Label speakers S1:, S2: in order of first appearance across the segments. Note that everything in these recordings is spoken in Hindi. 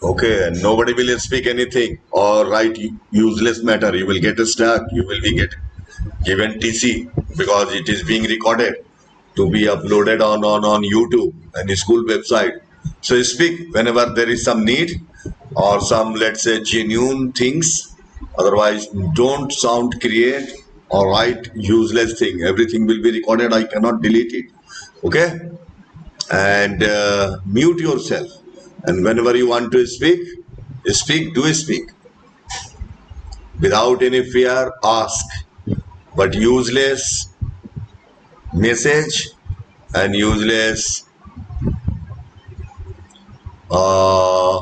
S1: Okay, and nobody will speak anything or write useless matter. You will get stuck. You will be get given TC because it is being recorded to be uploaded on YouTube and school website. So speak whenever there is some need or some, let's say, genuine things. Otherwise, don't sound create or write useless thing. Everything will be recorded. I cannot delete it. Okay, and mute yourself. And whenever you want to speak, speak. Do speak without any fear. Ask, but useless message and useless uh,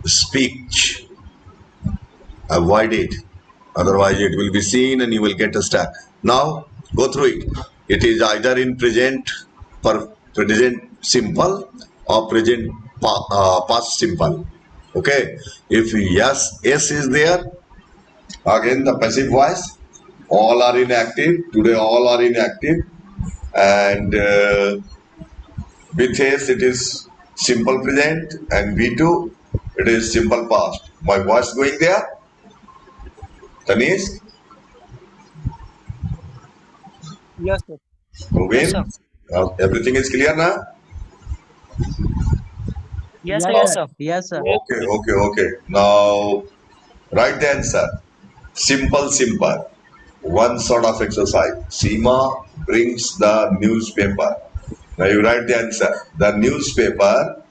S1: speech, avoid it. Otherwise it will be seen and you will get stuck. Now go through it. It is either in present per present simple or present past simple. Okay, if yes, s is there, again the passive voice, all are inactive today, all are inactive. And with S it is simple present, and V2 it is simple past. My voice going there? Tanish?
S2: Yes, sir.
S1: Moving?
S2: Yes, sir.
S1: Everything is clear now?
S2: Yes, sir. Yes, sir.
S3: Yes, sir.
S1: Okay, okay, okay. Now write the answer. Simple, simple. One sort of exercise. Seema brings the newspaper. Now you write the answer. The newspaper,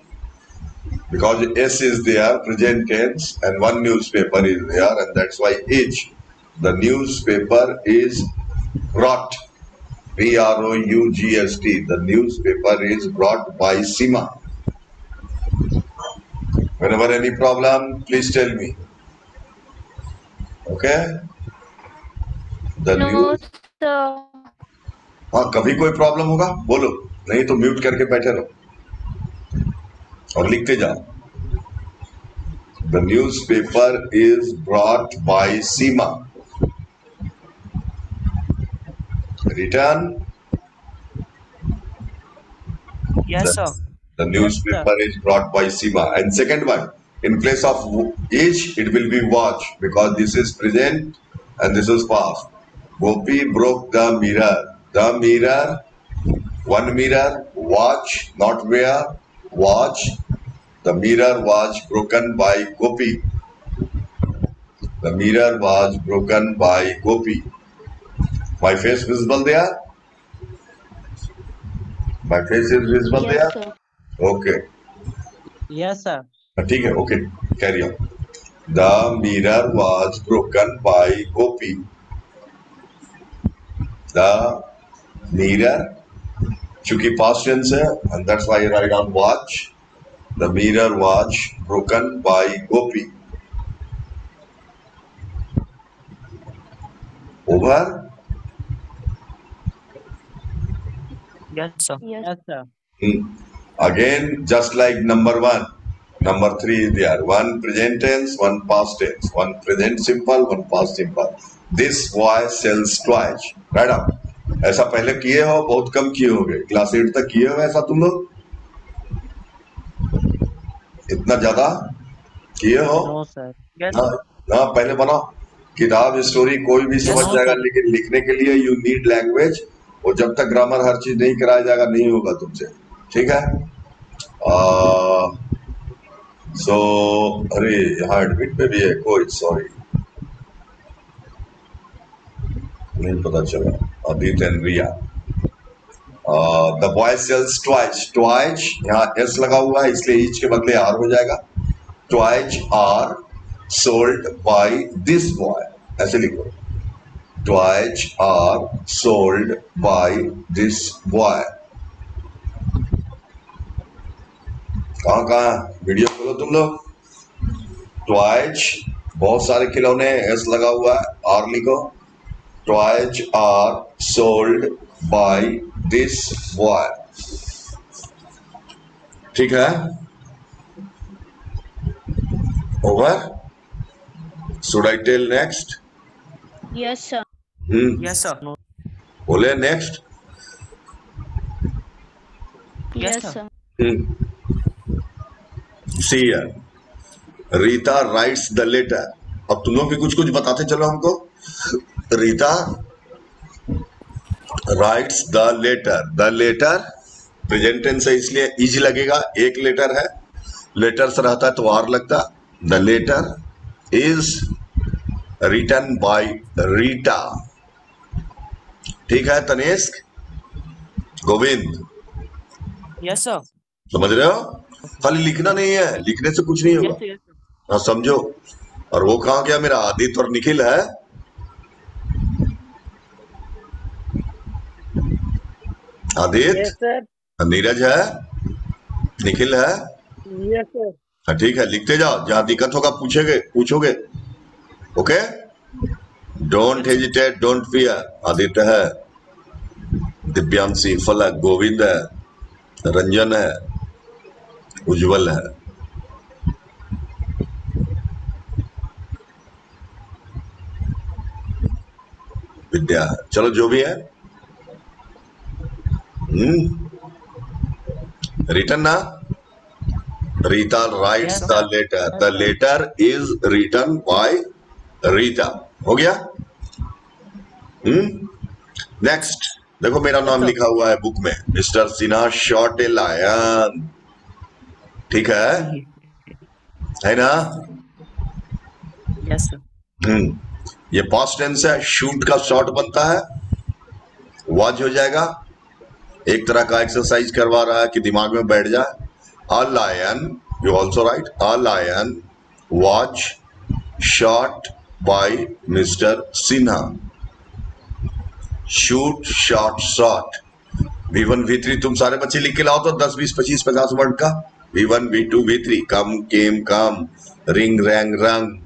S1: because S is there, present tense, and one newspaper is there, and that's why H. The newspaper is brought. Brought. The newspaper is brought by Seema. Whenever any problem, please tell me. Okay? The
S4: No,
S1: news.
S4: sir.
S1: हाँ, कभी कोई प्रॉब्लम होगा बोलो, नहीं तो म्यूट करके बैठे रहो और लिखते जाओ. The newspaper is brought by Seema. Return.
S2: Yes, sir.
S1: The newspaper is brought by Seema. And second one, in place of is, it will be watch, because this is present and this is past. Gopi broke the mirror. The mirror, one mirror, watch, not wear, watch. The mirror was broken by Gopi. The mirror was broken by Gopi. My face visible there? My face is visible
S4: Yes,
S1: there?
S4: sir.
S1: Okay.
S3: Yes, sir.
S1: ठीक है, okay, carry on. The mirror was broken by Gopi. The mirror, चूंकि past tense है, and that's why I write on watch. The mirror was broken by Gopi. Over.
S2: Yes, sir.
S3: Yes, sir.
S1: Again, just like number one, number three is there. One present tense, one past tense. One present simple, one past simple. This boy sells twice. Right up. ऐसा पहले किए हो, बहुत कम किए होगे. क्लास 8 तक किए हो ऐसा तुम लोग? इतना ज्यादा किए हो?
S3: No, sir.
S2: Yes,
S1: हाँ,
S2: sir.
S1: हाँ, पहले बनाओ. किताब स्टोरी कोई भी समझ जाएगा, लेकिन लिखने के लिए यू नीड लैंग्वेज. और जब तक ग्रामर हर चीज नहीं कराया जाएगा, नहीं होगा तुमसे. ठीक है? सो अरे यहाँ एडमिट में भी है कोई, सॉरी नहीं पता चला. Adit and Riya. The boy sells twice. Twice यहाँ एस लगा हुआ है, इसलिए ईच के बदले आर हो जाएगा. Twice are sold by this boy. ऐसे लिखो. Twice are sold by this boy. कहाँ वीडियो खोलो तुम लोग. ट्वाइस बहुत सारे खिलौने, एस लगा हुआ है, आर लिखो. Twice are sold by this boy. ठीक है? Over. Should I tell next?
S4: Yes, sir.
S2: Yes, sir. No.
S1: बोले next.
S2: Yes,
S4: Yes,
S2: sir.
S4: sir.
S1: C Rita writes the letter. अब तुम लोग भी कुछ कुछ बताते चलो हमको। Rita writes the letter present tense है इसलिए इजी लगेगा, एक लेटर है, लेटर से रहता है तो आर लगता। The letter is written by Rita. ठीक है तनिष्क, गोविंद,
S2: Yes, sir.
S1: समझ रहे हो? खाली लिखना नहीं है, लिखने से कुछ नहीं होगा।
S2: Yes, sir. Yes, sir.
S1: हाँ समझो। और वो कहाँ गया मेरा आदित्य और निखिल है? Aditya,
S3: Yes, sir.
S1: नीरज है, निखिल है।
S3: Yes, sir.
S1: हाँ ठीक है, लिखते जाओ, जहां दिक्कत होगा पूछोगे। Okay, don't hesitate, don't fear. Aditya है, दिव्यांशी, फलक, गोविंद है, रंजन है, उज्जवल है। विद्या है। चलो जो भी है, रिटन ना। Rita writes
S2: Yes,
S1: the
S2: sir.
S1: Letter, the letter is written by Rita. हो गया? नेक्स्ट देखो, मेरा नाम
S2: sir.
S1: लिखा हुआ है बुक में, mister Sinha shot a lion. ठीक है ना?
S2: Yes, sir.
S1: ये पास्ट टेंस है, शूट का शॉट बनता है, वॉच हो जाएगा। एक तरह का एक्सरसाइज करवा रहा है कि दिमाग में बैठ जाए। A lion, you also write, a lion watch shot by mister Sinha. Shoot, shot, shot. V1 V3 तुम सारे बच्चे लिख के लाओ तो 10 20 25 50 वर्ड का। V1 V2 V3, कम केम कम, रिंग रैंग रंग,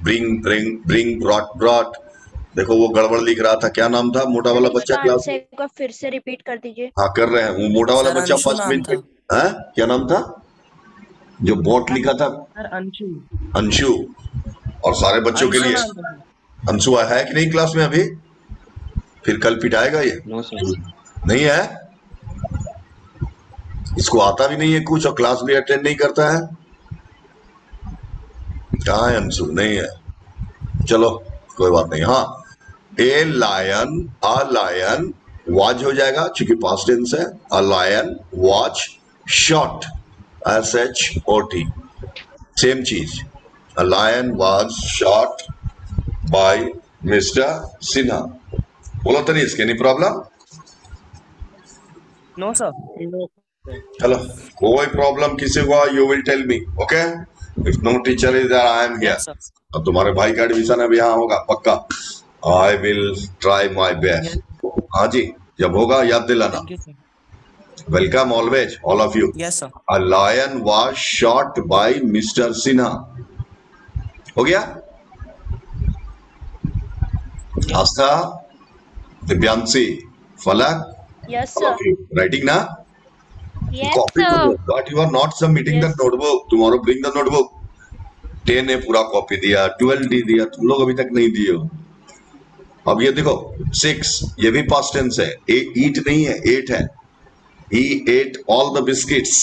S1: bring bring bring, brought brought. देखो वो गड़बड़ लिख रहा था, क्या नाम था मोटा वाला बच्चा
S4: इसका
S1: क्लास
S4: आंसर
S1: में?
S4: एक बार फिर से रिपीट कर दीजिए।
S1: हाँ कर रहे हैं, वो मोटा वाला
S2: सर
S1: बच्चा
S2: अंशु
S1: फर्स्ट
S2: नाम
S1: बेंच पे।
S2: था।
S1: हाँ क्या नाम था जो बोट लिखा था?
S2: सर अंशु।
S1: अंशु। और सारे बच्चों के
S2: अंशु
S1: लिए
S2: नाम था सर।
S1: अंशु है कि नहीं क्लास में अभी? फिर कल पिटाएगा ये।
S3: No, sir.
S1: नहीं है, इसको आता भी नहीं है कुछ और क्लास भी अटेंड नहीं करता है। कहाँ है अंशु? नहीं है। चलो कोई बात नहीं। हाँ, a lion, a lion watch हो जाएगा क्योंकि पास्ट टेंस है। A lion watch shot, SHOT, same चीज। A lion watch shot by mister Sinha. बोलो Tanish, any problem?
S2: No, sir.
S3: No, sir.
S1: चलो, कोई प्रॉब्लम किसी को, you will tell me, okay? If no teacher is there, I am here.
S2: Yes, sir.
S1: अब तुम्हारे भाई का एडमिशन अब यहाँ होगा पक्का। I will try my
S2: Yes.
S1: Best. हाँ जी, जब होगा याद दिलाना।
S2: Thank you, sir.
S1: Welcome always all of you.
S2: Yes, sir.
S1: A lion was shot by mister Sinha. हो गया?
S2: Yes.
S1: Astha, Divyanshi, Falak,
S4: yes
S1: all of
S4: sir.
S1: You writing ना?
S4: Yes
S1: copy
S4: sir.
S1: But you are not submitting the
S4: Yes.
S1: Notebook. Tomorrow bring the notebook. 10 ने पूरा कॉपी दिया, 12 डी दिया, तुम लोग अभी तक नहीं दिए हो। अब ये देखो 6, ये भी पास्ट टेंस है। ईट नहीं है, एट है। He ate all the biscuits.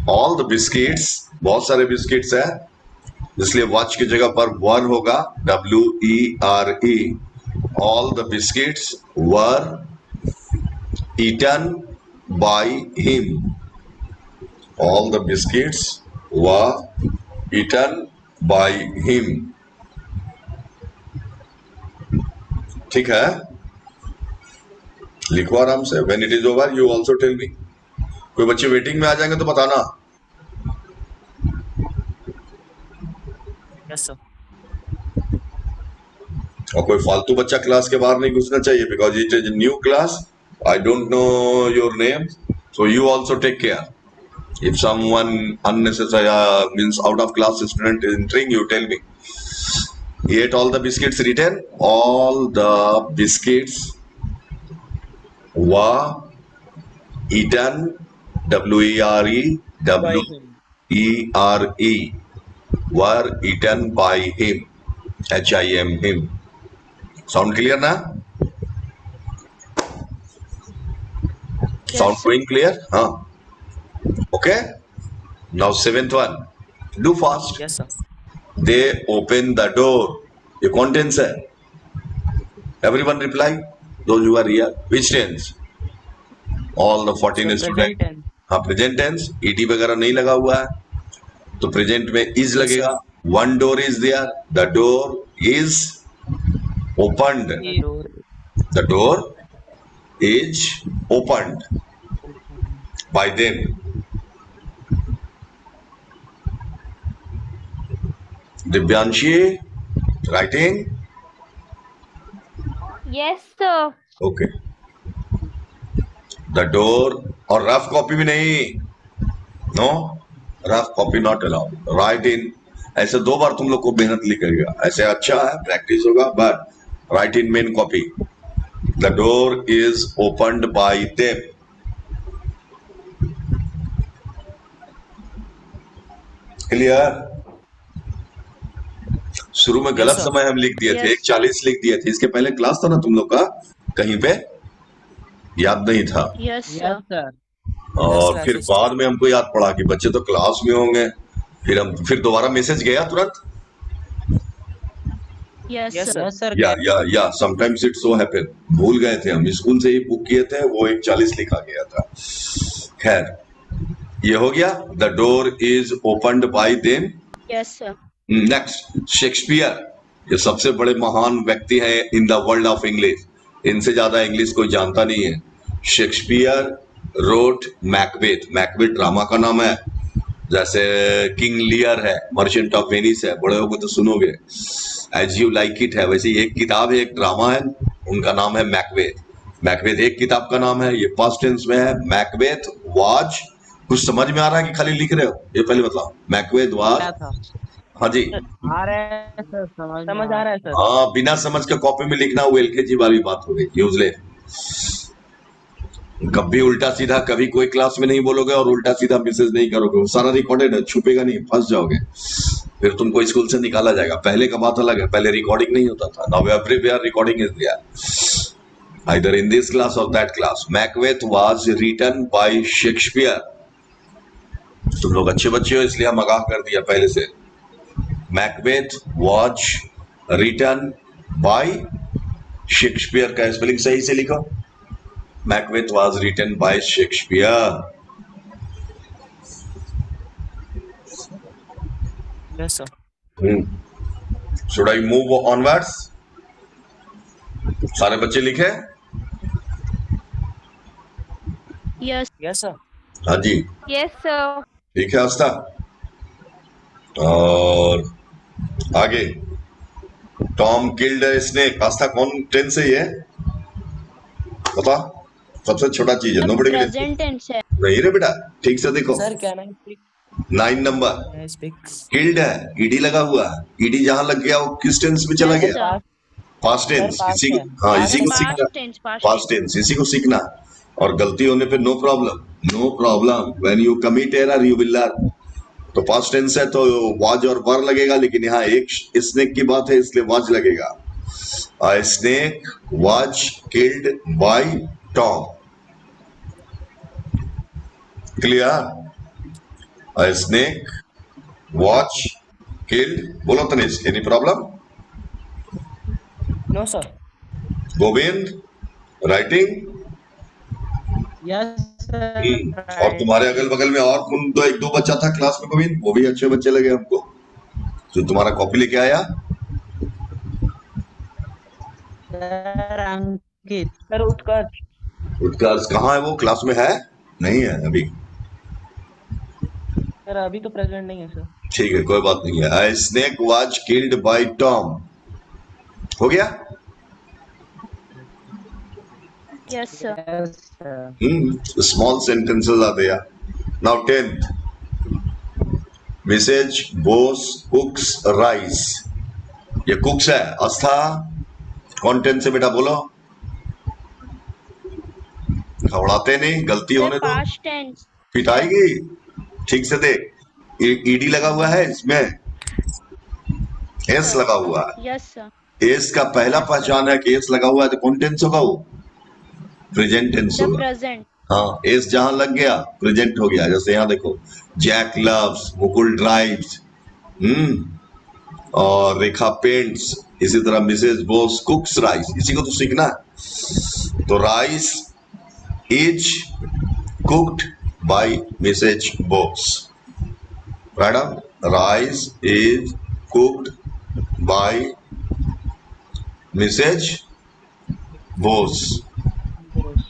S1: All the biscuits, बहुत सारे बिस्किट्स है, इसलिए वॉच की जगह पर वर होगा, WERE। All the biscuits were eaten by him. All the biscuits were eaten by him. ठीक है, लिखो आराम से। When it is over, you also tell me. कोई बच्चे वेटिंग में आ जाएंगे तो बताना।
S2: Yes, sir.
S1: और कोई फालतू बच्चा क्लास के बाहर नहीं घुसना चाहिए, because it is new class. I don't know your name, so you also take care. If someone unnecessary means out of class student is entering, you tell me. He ate all the biscuits written. All the biscuits were eaten. WERE,
S3: By him.
S1: WERE, were eaten by him. HIM, him. Sound clear ना? Sound
S4: Yes.
S1: going clear? हाँ, Okay. Now seventh one. Do fast.
S2: Yes, sir.
S1: They open the door. ये कौन टेंस है? Everyone reply. Those who are here. Which tense? All the 14
S2: Sir,
S1: students.
S2: present tense.
S1: हाँ, प्रेजेंट टेंस. ईडी वगैरह नहीं लगा हुआ है, तो प्रेजेंट में इज लगेगा. One door is there. The door is opened.
S2: The door
S1: the door is opened by them. Divyanshi, writing?
S4: Yes, sir.
S1: Okay. The door, और रफ कॉपी भी नहीं. No, rough copy not allowed. Write in. ऐसे 2 बार तुम लोग को मेहनत लिखेगा. ऐसे अच्छा है, प्रैक्टिस होगा, but right in main copy. The door is opened by them. Clear? शुरू में गलत
S2: sir.
S1: समय हम लिख दिए थे.
S4: Yes,
S1: 1:40 लिख दिए थे. इसके पहले क्लास था ना तुम लोग का, कहीं पे याद नहीं था.
S4: Yes, sir.
S3: Yes, sir.
S1: और
S2: Yes,
S1: फिर
S2: sir.
S1: बाद में हमको याद पड़ा कि बच्चे तो क्लास में होंगे. फिर दोबारा मैसेज गया तुरंत.
S4: Yes,
S2: Yes,
S4: sir.
S2: sir.
S3: Yes, sir.
S1: या समटाइम्स इट सो हैपन. भूल गए थे हम, स्कूल से ही बुक किए थे, वो 1:40 लिखा गया था. खैर, ये हो गया. The door is opened by them.
S4: Yes, sir.
S1: Next, Shakespeare. ये सबसे बड़े महान व्यक्ति हैं in the world of English. इनसे ज्यादा इंग्लिश कोई जानता नहीं है. Shakespeare wrote Macbeth. Macbeth drama का नाम है. जैसे किंग लियर है, मर्चेंट ऑफ वेनिस है, बड़े होगे तो सुनोगे. एज यू लाइक इट है, वैसे एक किताब है, एक ड्रामा है, उनका नाम है मैकबेथ. मैकबेथ एक किताब का नाम है. ये पास्ट टेंस में है. Macbeth was. कुछ समझ में आ रहा है कि खाली लिख रहे हो? ये पहले बताओ. Macbeth was.
S3: क्या था?
S1: हाँ जी.
S3: आ रहा है सर, समझ
S2: आ रहा है सर.
S1: हाँ, बिना समझ के कॉपी में लिखना, वो एलकेजी वाली बात हो गई. यूजलेस. कभी उल्टा सीधा कभी कोई क्लास में नहीं बोलोगे और उल्टा सीधा मैसेज नहीं करोगे. वो सारा रिकॉर्डेड है, छुपेगा नहीं, फंस जाओगे. फिर तुमको स्कूल से निकाला जाएगा. पहले का बात अलग है, पहले रिकॉर्डिंग नहीं होता था. Now everywhere recording is there, either in this class और that class. Macbeth was written by Shakespeare. तुम लोग अच्छे बच्चे हो, इसलिए हम आगाह कर दिया पहले से. Macbeth was written by Shakespeare. का स्पेलिंग सही से लिखो. Macbeth was written by Shakespeare.
S2: Yes, sir.
S1: Should I move onwards? सारे बच्चे लिखे?
S4: Yes.
S2: Yes, sir.
S1: हाँ जी.
S4: Yes, sir.
S1: ठीक है आस्था. और आगे, टॉम किल्ड स्नेक. आस्था कौन टेंस है ये? बता. सबसे छोटा चीज है. Nobody will.
S4: Present tense है.
S1: नहीं रे बेटा, ठीक से देखो.
S2: Sir, can I speak?
S1: 9 number.
S2: Can I speak?
S1: Killed है, ईडी लगा हुआ है. ईडी जहां लग गया वो किस टेंस में चला
S4: Yes,
S1: गया?
S4: sir.
S1: Past tense.
S2: past
S1: इसी को,
S2: है.
S1: हाँ,
S2: Past
S1: इसी को सीखना.
S4: Past tense. Past
S1: past tense, इसी को सीखना. और गलती होने पे no problem. No problem. When you commit error you will learn. तो पास्ट टेंस है तो वाज और वर लगेगा, लेकिन यहाँ एक स्नेक की बात है इसलिए वाज लगेगा. A snake was killed by Tom. Clear? A snake was killed. बोलो Tanishq. Any problem?
S2: No, sir.
S1: Govind, writing.
S3: Yes, sir.
S1: और तुम्हारे अगल बगल में और कौन तो 1-2 बच्चा था क्लास में गोविंद, वो भी अच्छे बच्चे लगे हमको, जो तुम्हारा कॉपी लेके आया.
S3: Sir, अंकित.
S2: Sir, उत्कर्ष.
S1: उत्कर्ष कहाँ है? वो क्लास में है? नहीं है अभी.
S2: Sir, अभी तो प्रेजेंट नहीं है सर.
S1: ठीक है, कोई बात नहीं है. A snake was killed by Tom. हो गया?
S4: Yes, sir.
S3: Yes, sir.
S1: Small sentences are there. Now 10th. Message boss cooks rice. ये cooks है. आस्था कौन टेंस से बेटा बोलो. घबराते नहीं, गलती
S4: Sir,
S1: होने दो.
S4: past tense.
S1: पिटाएगी. ठीक से देख. ईडी लगा हुआ है इसमें. एस लगा हुआ है.
S4: Yes, sir.
S1: एस का पहला पहचान है कि एस लगा हुआ है, तो कौन टेंस होगा वो? प्रेजेंट टेंस
S4: The
S1: होगा.
S4: present.
S1: हाँ, एस जहां लग गया प्रेजेंट हो गया। जैसे यहाँ देखो, जैक लव्स, मुकुल ड्राइव्स, और रेखा पेंट्स। इसी तरह मिसेज बोस कुक्स राइस। इसी को तो सीखना है। तो rice is cooked by Mrs Bose. Madam, rice is cooked by Mrs Bose.
S2: Boss.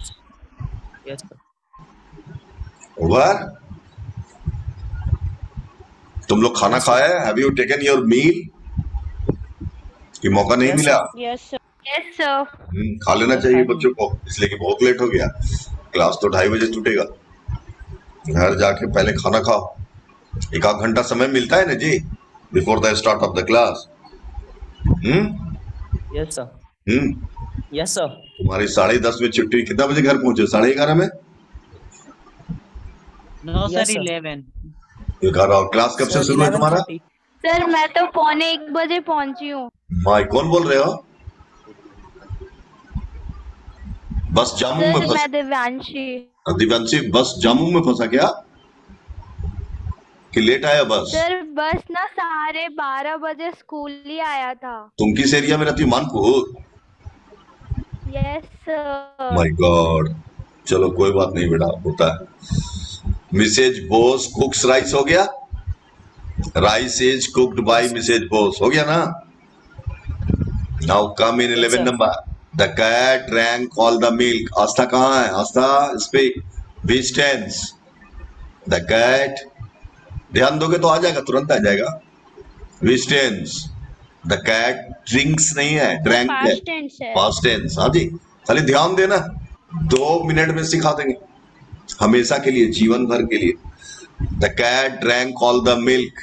S2: Yes, sir.
S1: Over. तुम लोग खाना
S2: Yes, sir.
S1: खाया है? Have you taken your meal? कि मौका नहीं
S2: Yes,
S1: मिला?
S2: sir.
S4: Yes, sir. Yes, sir.
S1: खा लेना
S2: Yes,
S1: चाहिए
S2: sir.
S1: बच्चों को, इसलिए कि बहुत लेट हो गया। क्लास तो 2:30 बजे छूटेगा। घर जाके पहले खाना खाओ। एक आध घंटा समय मिलता है ना जी, before the start of the class. Hmm
S2: Yes, sir.
S1: Hmm
S2: Yes, sir.
S1: तुम्हारी 10:30 में छुट्टी, कितना बजे घर पहुंचे? 11:30 में?
S3: No, sir,
S2: Yes, sir.
S3: 11.
S1: घर। और क्लास कब से
S2: Sir,
S1: शुरू है तुम्हारा?
S2: 11:30.
S4: सर मैं तो 12:45 पहुंची हूँ।
S1: माई, कौन बोल रहे हो? बस जामुन में
S4: सर
S1: फंस?
S4: मैं दिव्यांशी।
S1: दिव्यांशी, बस जामुन में फंसा क्या कि लेट आया बस?
S4: सर बस ना 12:30 बजे स्कूल ही आया था।
S1: तुम किस एरिया में रहती हो? Manpur?
S4: Yes sir.
S1: My God. चलो कोई बात नहीं बेटा, होता है। मिसेज बोस कुक्स राइस हो गया। Rice is cooked by Mrs Bose हो गया ना? Now come in
S2: Yes,
S1: 11
S2: sir.
S1: Number. The cat drank all the milk. Aastha कहाँ है? Aastha speak which tense? The cat. ध्यान दोगे तो आ जाएगा, तुरंत आ जाएगा। Which tense? The cat drinks नहीं है, ड्रैंक है।
S4: पास्ट टेंस है।
S1: Past tense. हाँ जी, खाली ध्यान देना। 2 मिनट में सिखा देंगे, हमेशा के लिए, जीवन भर के लिए। The cat drank all the milk.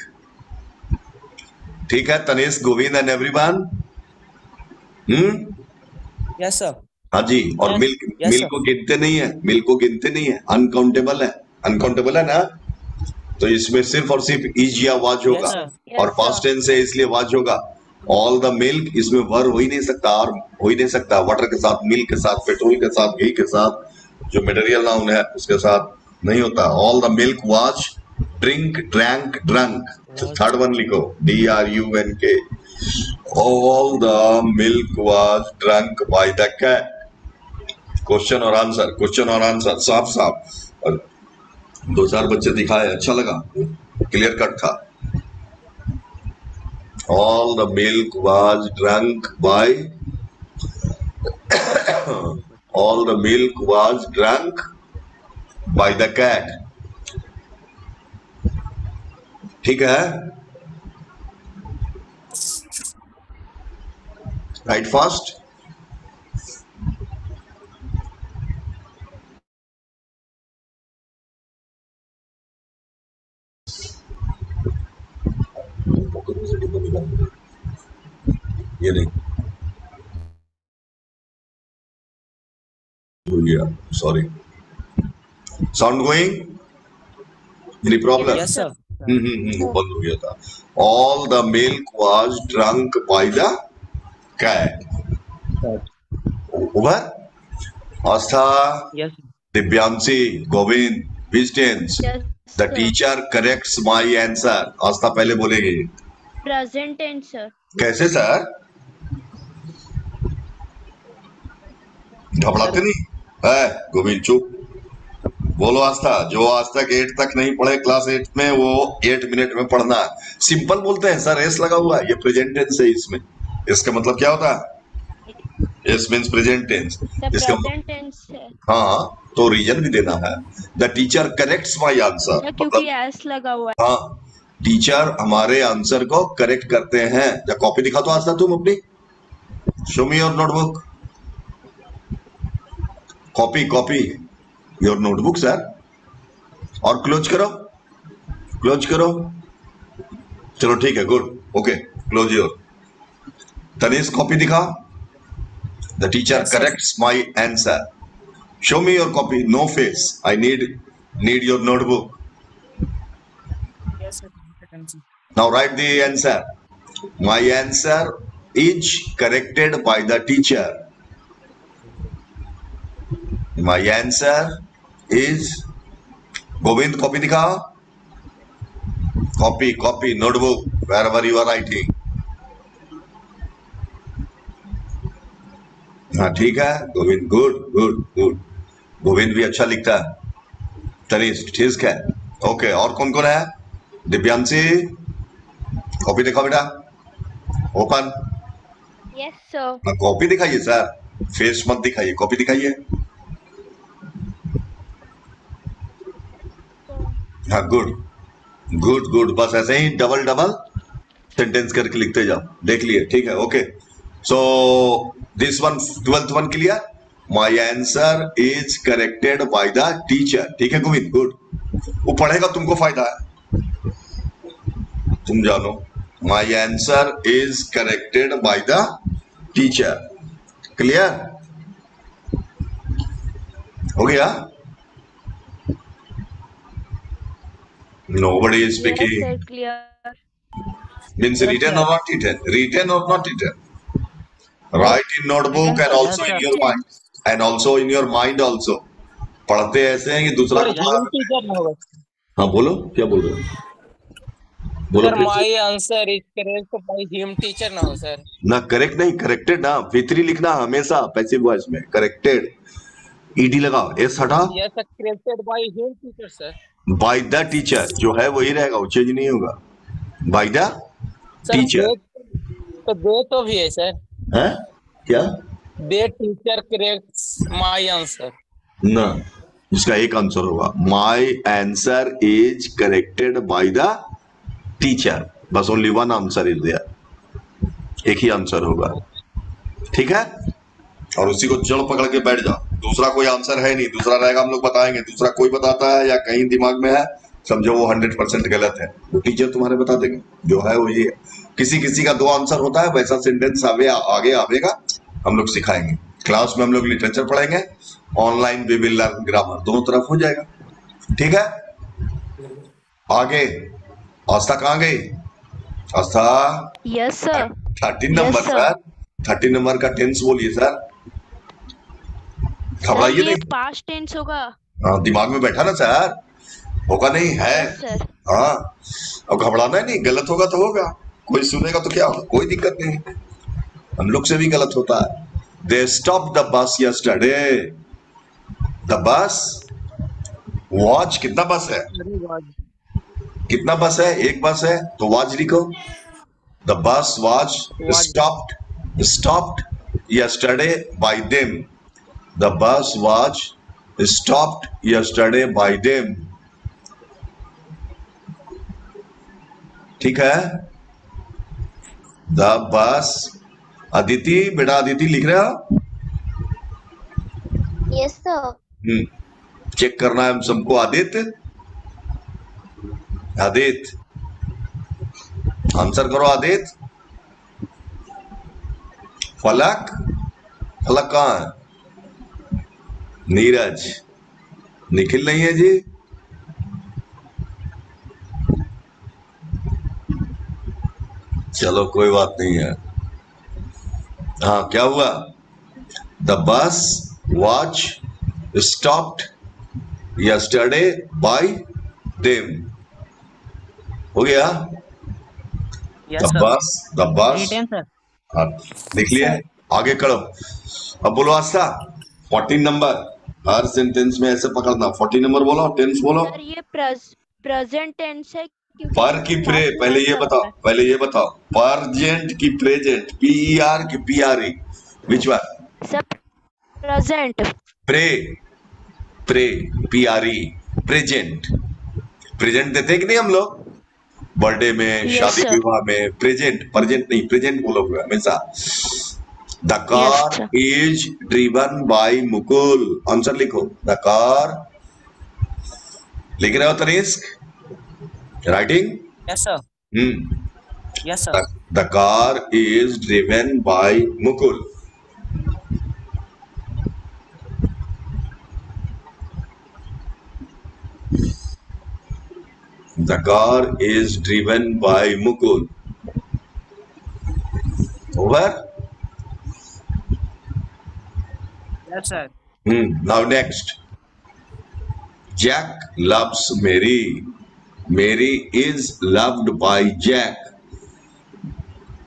S1: ठीक है Tanesh, Govind and everyone?
S2: Yes, sir.
S1: हाँ जी। और
S3: Yes.
S1: Milk,
S2: Yes,
S1: milk
S2: sir.
S1: को गिनते नहीं है, मिल्क को गिनते नहीं है, अनकाउंटेबल है। अनकाउंटेबल है ना? तो इसमें सिर्फ और सिर्फ इज या वाज
S2: Yes,
S1: होगा।
S2: sir.
S1: और पास्ट टेंस है इसलिए वाज होगा। ऑल द मिल्क, इसमें वर हो ही नहीं सकता, और हो ही नहीं सकता। वाटर के साथ, मिल्क के साथ, पेट्रोल के साथ, घी के साथ, जो मटेरियल नाउन है उसके साथ नहीं होता। All the milk was drink, drank, drunk. Third one लिखो, DRUNK। All the milk was drunk by the cat. Question और आंसर, क्वेश्चन और आंसर, साफ साफ। और 2-4 बच्चे दिखाए, अच्छा लगा, क्लियर कट था। All the milk was drunk by all the milk was drunk by the cat. ठीक है, राइट फास्ट। ये नहीं हो गया, sorry. Sound going? Any problem?
S2: Yes, sir.
S1: वो बंद हो गया था। All the milk was drunk by the cat. Over. Aastha,
S2: Yes, sir.
S1: Divyanshi, Govind, which tense?
S4: Yes
S1: the teacher corrects my answer. Aastha पहले बोलेगी।
S4: Present tense sir.
S1: कैसे सर? घबराते नहीं है? गोविंद चुप। बोलो आस्था। जो आज तक 8 तक नहीं पढ़े क्लास 8 में, वो 8 मिनट में पढ़ना है। सिंपल बोलते हैं सर, एस लगा हुआ है, ये प्रेजेंट टेंस है। इसमें इसका मतलब क्या होता है? S means present tense. इसका
S4: प्रेजेंट टेंस है।
S1: हाँ, तो रीजन भी देना है। The teacher corrects my answer,
S4: क्योंकि
S1: मतलब
S4: एस लगा हुआ है।
S1: हाँ, टीचर हमारे आंसर को करेक्ट करते हैं। या कॉपी दिखा दो आस्था तुम अपनी, show me your notebook. Copy copy your notebook sir. और क्लोज करो, क्लोज करो। चलो ठीक है, good, okay, close your. Tanish copy दिखा। The teacher
S2: Yes, sir.
S1: Corrects my answer. Show me your copy, no face, I need your notebook.
S2: Yes, sir. I can see.
S1: Now write the answer. My answer is corrected by the teacher. My answer is Govind copy दिखा, copy copy notebook wherever you are writing. हाँ ठीक है Govind, good good good, Govind भी अच्छा लिखता है। तनिष्क ठीक है, ओके। और कौन कौन है? दिव्यांशी कॉपी दिखाओ बेटा, ओपन।
S4: Yes, sir.
S1: कॉपी दिखाइए सर, फेस मत दिखाइए, कॉपी दिखाइए। हाँ गुड गुड गुड, बस ऐसे ही डबल डबल सेंटेंस करके लिखते जाओ, देख लिए ठीक है, okay. So this one 12th one clear, my answer is corrected by the teacher, ठीक है गोविंद गुड। वो पढ़ेगा तुमको फायदा है, तुम जानो। माई answer is corrected by the teacher, clear हो गया? Nobody is
S4: Yes,
S1: speaking.
S4: sir. Clear.
S1: Means
S2: Yes,
S1: written
S2: sir.
S1: or not written? Written or not written? Write in notebook and also in your mind. And also in your mind also. पढ़ते ऐसे हैं कि दूसरा
S2: सर
S1: को
S2: हिम टीचर ना होगा।
S1: हाँ बोलो, क्या बोल रहे हो? बोलो
S2: सर
S1: फिर से।
S2: माई answer is correct by him teacher ना हो सर।
S1: ना करेक्ट नहीं, करेक्टेड ना, V3 लिखना हमेशा पैसिव वॉइस में, करेक्टेड ईडी लगाओ, एस हटा,
S2: yes sir, corrected by him teacher sir.
S1: By the teacher जो है वही रहेगा, वो चेंज नहीं होगा, बाय द
S2: सर
S1: टीचर
S2: दे तो भी है सर,
S1: है क्या?
S2: The teacher correct my answer.
S1: ना, इसका एक आंसर होगा, my answer is corrected by the teacher, बस only one answer is there, एक ही आंसर होगा, ठीक है। और उसी को जड़ पकड़ के बैठ जाओ, दूसरा कोई आंसर है नहीं, दूसरा रहेगा हम लोग बताएंगे, दूसरा कोई बताता है या कहीं दिमाग में है, समझो वो 100% गलत है, वो टीचर तुम्हारे बता देंगे, जो है वो ये है। किसी किसी का 2 आंसर होता है, वैसा सेंटेंस आगे आवेगा, हम लोग सिखाएंगे। क्लास में हम लोग लिटरेचर पढ़ेंगे, online we will learn grammar, दोनों तरफ हो जाएगा, ठीक है। आगे आस्था कहाँ गई? आस्था
S4: Yes, sir.
S1: 13
S4: Yes,
S1: number
S4: sir.
S1: Sir, 13 number का टेंस बोलिए सर,
S4: सर
S1: घबराइए
S4: ये
S1: नहीं।
S4: पास्ट टेंस होगा।
S1: हाँ दिमाग में बैठा ना सर, होगा नहीं है।
S4: Yes, sir.
S1: हाँ अब घबराना ही नहीं, गलत होगा तो होगा, कोई सुनेगा तो क्या होगा, कोई दिक्कत नहीं, हम लोग से भी गलत होता है। They stop the bus yesterday, the bus watch, कितना बस है? कितना बस है? एक बस है तो वॉच लिखो, the bus watch stopped yesterday bye them, the bus watch stopped yesterday bye them, ठीक है। द बस, अदिति बेटा, अदिति लिख रहे हो?
S4: Yes, sir.
S1: चेक करना है हम सबको। आदित्य, आदित्य आंसर करो, आदित्य। फलक, फलक कहाँ है? नीरज, निखिल नहीं है जी, चलो कोई बात नहीं है। हाँ क्या हुआ? The bus watch stopped yesterday bye them, हो गया।
S2: Yes
S1: the
S2: sir.
S1: बस
S3: रिटर्न सर।
S1: हाँ लिख लिया, आगे करो। अब बोलो आस्था, 14 नंबर, हर सेंटेंस में ऐसे पकड़ना, 14 नंबर बोलो, टेंस बोलो।
S4: सर ये प्रेजेंट टेंस है क्योंकि
S1: पर की प्रे, पहले ये बताओ, पहले ये बताओ, परजेंट की प्रेजेंट, PER की PRE, which one?
S4: Sir present.
S1: प्रे, प्रे PRE, प्रेजेंट, प्रेजेंट देते हैं कि नहीं हम लोग बर्थडे में,
S4: Yes,
S1: शादी
S4: sir.
S1: विवाह में, प्रेजेंट, परजेंट नहीं, प्रेजेंट बोलोगे हमेशा। The car
S4: sir.
S1: Is driven by Mukul, answer लिखो, द कार, लिख रहे हो Tanishq? Writing?
S2: Yes sir. Yes sir.
S1: The car is driven by Mukul. The car is driven by Mukul. Over?
S2: Yes sir.
S1: Now next. Jack loves Mary. Mary is loved by Jack.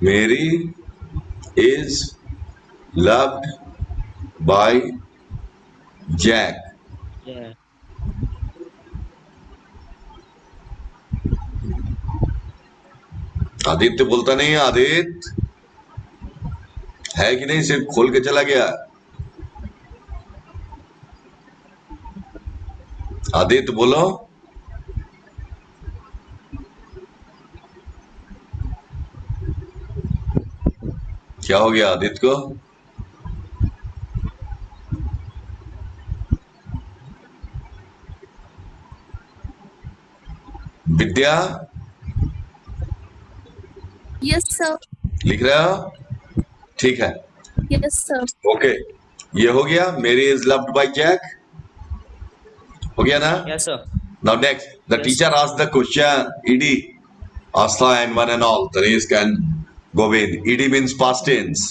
S1: Mary is loved by Jack.
S3: Yeah.
S1: Aditya बोलता नहीं है। आदित्य है कि नहीं, सिर्फ खोल के चला गया। आदित्य बोलो। क्या हो गया आदित्य को? विद्या
S5: Yes, sir.
S1: लिख रहे हो? ठीक है,
S5: Yes, sir.
S1: ओके। ये हो गया, मेरी इज लव्ड बाय जैक, हो गया ना?
S3: Yes, sir.
S1: Now next, the
S3: Yes.
S1: teacher asked the question, ED, Asta and one and all, Tanesh and Govind. ED means past tense.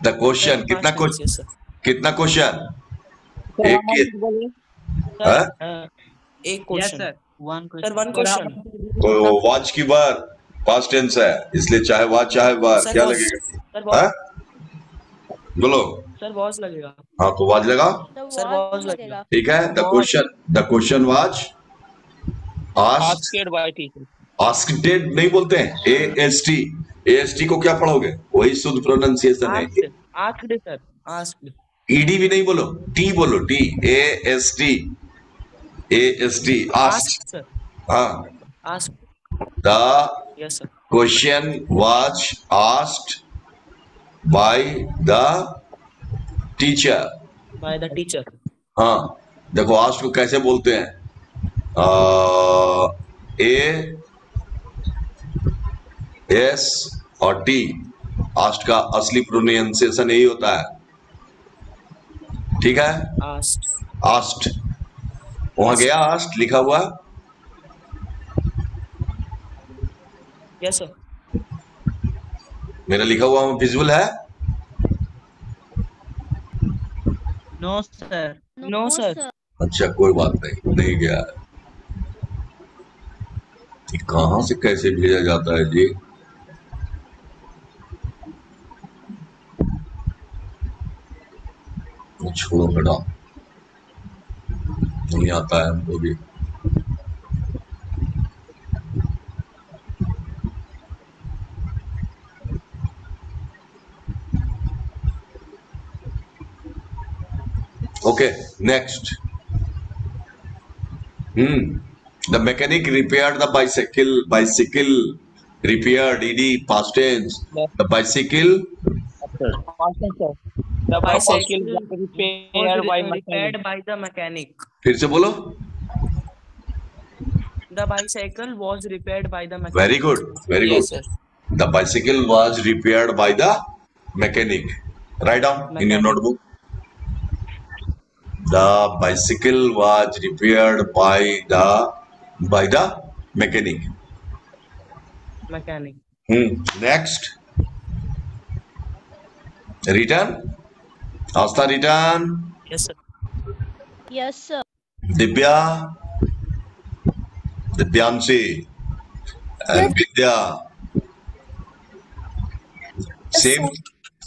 S1: The question, कितना क्वेश्चन?
S3: Yes, sir.
S1: कितना क्वेश्चन?
S2: Sir,
S1: एक
S2: how
S1: के,
S2: much बोलिए?
S1: हाँ?
S3: एक question. Yes, sir. One question.
S6: Sir, one question.
S1: तो वॉच की बार पास्ट टेंस है, इसलिए चाहे वॉच चाहे बार
S6: Sir,
S1: क्या
S6: was.
S1: लगेगा?
S6: Sir,
S1: हाँ?
S6: was.
S1: बोलो।
S6: Sir, was लगेगा.
S1: हाँ तो वाज लगा,
S6: Sir, was लगेगा.
S1: ठीक है। The question was asked.
S2: Asked by teacher.
S1: Asked नहीं बोलते हैं, AST। AST को क्या पढ़ोगे? वही शुद्ध प्रोनाउंसिएशन है।
S6: Asked. Asked, sir. Asked.
S1: ED भी नहीं बोलो, T बोलो, T AST AST asked।
S6: Asked, sir.
S1: हाँ,
S6: Asked.
S1: the
S6: Yes, sir.
S1: question was asked by the teacher।
S6: By the teacher.
S1: हाँ, देखो asked को कैसे बोलते हैं? AS और T, asked का असली प्रोनाउंसिएशन यही होता है, ठीक है?
S6: Asked.
S1: asked, वहां गया asked लिखा हुआ,
S6: Yes, sir.
S1: मेरा लिखा हुआ विजुअल है?
S3: No, sir.
S6: No, sir.
S1: अच्छा कोई बात नहीं, नहीं गया। ये कहां से कैसे भेजा जाता है जी? छोड़ो हटाओ, नहीं आता है हमको भी। Okay, next. The mechanic repaired the bicycle. Bicycle repaired, ED past tense. The bicycle
S2: Past tense, sir. The bicycle was repaired by mechanic.
S6: repaired by the mechanic.
S1: फिर से बोलो।
S6: The bicycle was repaired by the mechanic.
S1: Very good, very
S6: Yes,
S1: good.
S6: sir.
S1: The bicycle was repaired by the mechanic. Write down in your
S6: Mechanic.
S1: notebook. The bicycle was repaired by the mechanic.
S6: Mechanic.
S1: Next. Return. Asta return.
S6: Yes, sir.
S4: Yes, sir.
S1: Divya. Divyanshi. And Vidya.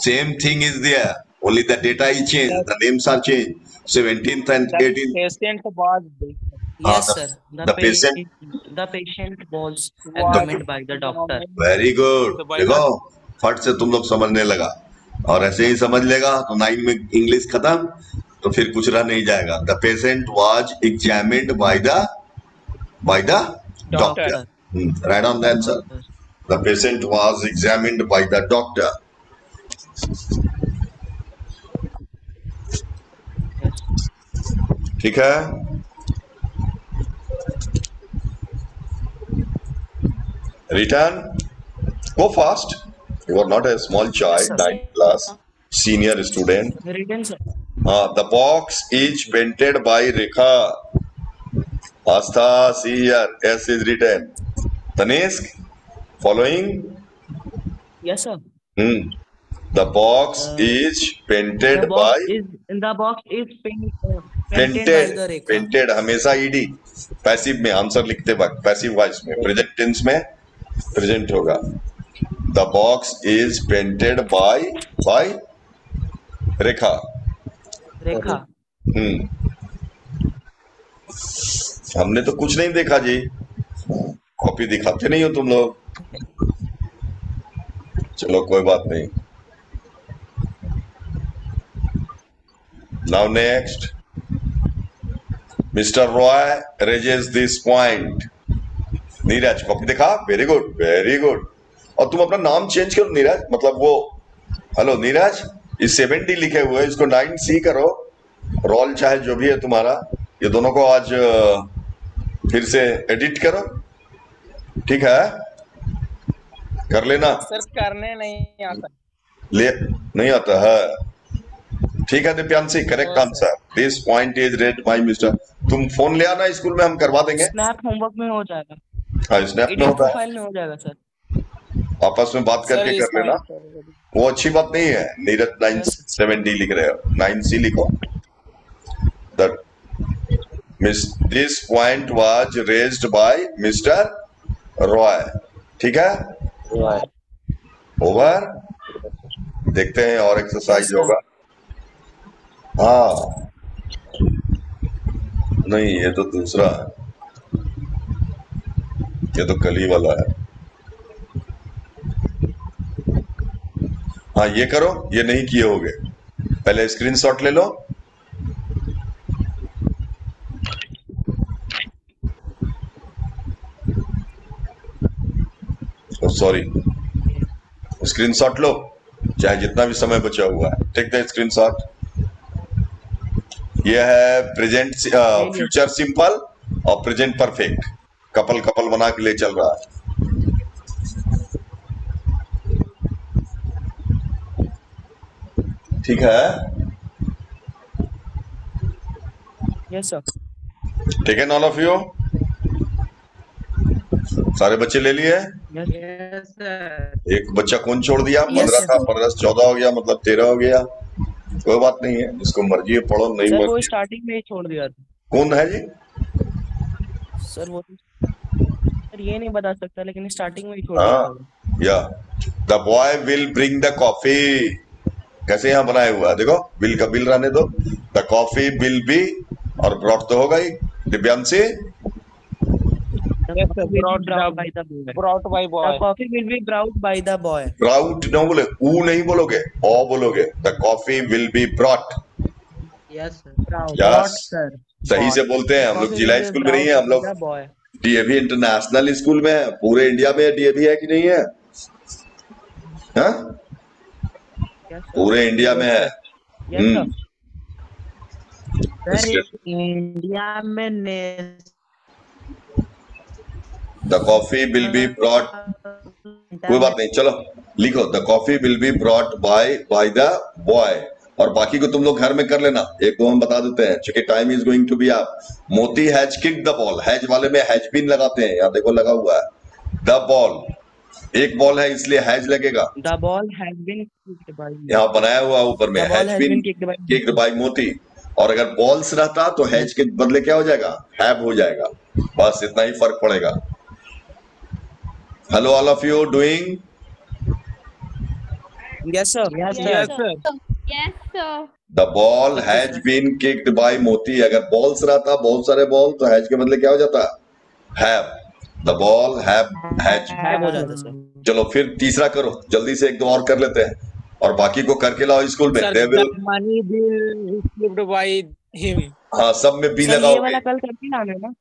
S1: Same thing is there. Only the data is changed. The names are changed. 17th and
S2: The
S1: 18th.
S2: patient was
S6: Yes,
S1: the-
S6: sir.
S1: the patient-
S6: The patient was examined by the doctor.
S1: Very good. देखो फट से तुम लोग समझने लगा, और ऐसे ही समझ लेगा तो 9 में इंग्लिश खत्म, तो फिर कुछ रह नहीं जाएगा। The patient was examined by the doctor. Right on the answer. The patient was examined by the doctor. ठीक है, return. Go fast. You are not a small child, 9th class, senior student.
S6: Written, sir.
S1: The box is painted by Rekha. Astha, see here, S is written. Tanishq, following.
S6: Yes, sir.
S1: The box is painted by.
S6: The box is
S1: painted, painted हमेशा ईडी पैसिव में आंसर लिखते वक्त, पैसिव वॉइस में, प्रेजेंट टेंस में प्रेजेंट होगा। The box is painted by Rekha.
S6: Rekha.
S1: हमने तो कुछ नहीं देखा जी, कॉपी दिखाते नहीं हो तुम लोग। चलो कोई बात नहीं। Now next, mister Roy raises this point. Neeraj copy दिखा, वेरी गुड वेरी गुड। और तुम अपना नाम चेंज करो नीरज, मतलब वो, हेलो नीरज, इस 7D लिखे हुए इसको 9C करो। रोल चाहे जो भी है तुम्हारा, ये दोनों को आज फिर से एडिट करो, ठीक है? कर लेना
S2: सर, करने नहीं आता।
S1: ले नहीं आता है, ठीक है Divyanshi, correct answer. This point is read by mister. तुम फोन ले आना स्कूल में, हम करवा देंगे।
S6: स्नैप होमवर्क में हो जाएगा,
S1: हाँ स्नैप में होता है,
S6: फाइल में हो जाएगा सर।
S1: आपस में बात करके कर लेना, वो अच्छी बात नहीं है। नीरज 970 लिख रहे हो, 9C लिखो। This point was raised bye mister Roy, ठीक है? ओवर। देखते हैं और एक्सरसाइज होगा। हाँ नहीं, ये तो दूसरा है, ये तो कली वाला है। हाँ ये करो, ये नहीं किए होगे, पहले स्क्रीनशॉट ले लो। सॉरी, स्क्रीनशॉट लो, चाहे जितना भी समय बचा हुआ है, टेक द स्क्रीनशॉट। ये है प्रेजेंट फ्यूचर सिंपल और प्रेजेंट परफेक्ट, कपल कपल बना के ले चल रहा है। ठीक है,
S6: यस सर।
S1: ठीक है ऑल ऑफ यू, सारे बच्चे ले लिए?
S3: Yes sir.
S1: एक बच्चा कौन छोड़ दिया? 15 था, 15 से 14 हो गया, मतलब 13 हो गया। कोई बात नहीं है, इसको मर्जी है पढ़ो, नहीं
S6: सर वो
S1: मर्जी।
S6: स्टार्टिंग में ही छोड़ दिया था
S1: कौन है जी?
S6: सर, वो सर ये नहीं बता सकता, लेकिन स्टार्टिंग में ही छोड़ दिया था।
S1: या the boy will bring the coffee, कैसे यहाँ बनाया हुआ है देखो, विल का बिल रहने दो। द कॉफी विल बी, और ब्रॉट तो होगा ही। Divyanshi
S2: Brought by boy.
S6: The coffee will be brought by the boy.
S1: Brought न बोले, ऊ नहीं बोलोगे, ओ बोलोगे। The coffee will be brought.
S3: Yes sir.
S1: Yes
S3: sir.
S1: सही से बोलते हैं हम लोग। जिला स्कूल में नहीं है हम लोग, डीएवी इंटरनेशनल स्कूल में है। पूरे इंडिया में डीएवी है कि नहीं है? हाँ? पूरे इंडिया में है।
S3: इंडिया में
S1: the coffee will be brought, कोई बात नहीं, चलो लिखो। The coffee will be brought by the boy, और बाकी को तुम लोग घर में कर लेना। एक दो हम बता देते हैं, क्योंकि time is going to be up. Moti has kick the ball, has वाले में हैज बीन लगाते हैं, यहाँ देखो लगा हुआ है। द बॉल, एक बॉल है इसलिए हैज लगेगा।
S6: The ball has been kicked by,
S1: यहाँ बनाया हुआ ऊपर में हैज बीन किक्ड बाय मोती। और अगर बॉल्स रहता तो हैज के बदले क्या हो जाएगा? हैव हो जाएगा। बस इतना ही फर्क पड़ेगा। Hello all of you doing?
S6: Yes sir.
S2: Yes, sir.
S4: Yes, sir.
S1: The ball has been kicked by Moti. अगर बॉल्स रहता, बहुत सारे बॉल, तो हैज के बदले क्या हो जाता? Have. The ball have has
S6: हो जाता सर।
S1: चलो फिर तीसरा करो, जल्दी से एक दो और कर लेते हैं, और बाकी को करके लाओ स्कूल में।
S2: Sir,
S1: They will,
S2: the money bill received by him.
S1: हाँ सब में बी
S6: सर ये
S1: लगाओगे,
S6: वाला कल करके लाना है ना?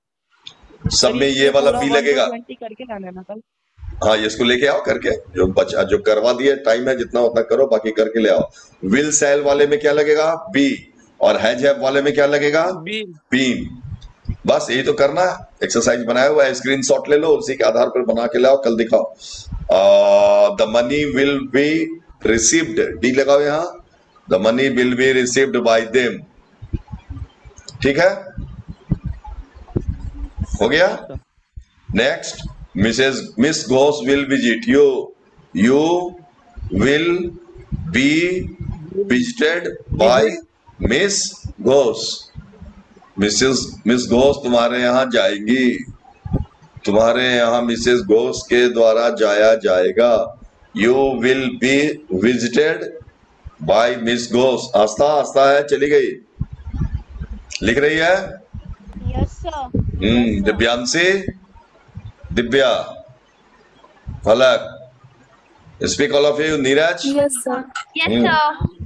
S1: सब में ये वाला बी लगेगा।
S6: 20 करके लाना है ना कल?
S1: हाँ ये इसको लेके आओ करके, जो बचा जो करवा दिए, टाइम है जितना उतना करो, बाकी करके ले आओ। विल सेल वाले में क्या लगेगा? बी, और हैज हैव वाले में क्या लगेगा?
S2: Bill.
S1: बीन। बस यही तो करना है। एक्सरसाइज बनाया हुआ है, स्क्रीनशॉट ले लो, उसी के आधार पर बना के लाओ, कल दिखाओ। The money will be received, D लगाओ यहाँ। The money will be received by them, ठीक है? हो गया? Next, miss Ghosh will visit you, you will be visited by Miss Ghosh. Miss Ghosh तुम्हारे यहाँ जाएंगी, तुम्हारे यहाँ मिसेस घोष के द्वारा जाया जाएगा। You will be visited by Miss Ghosh. Aastha Aastha है, चली गई, लिख रही है।
S4: Yes sir.
S1: दिव्यांशी, दिव्या, फलक, speak all of you. Neeraj,
S5: Yes, sir.
S4: Yes sir.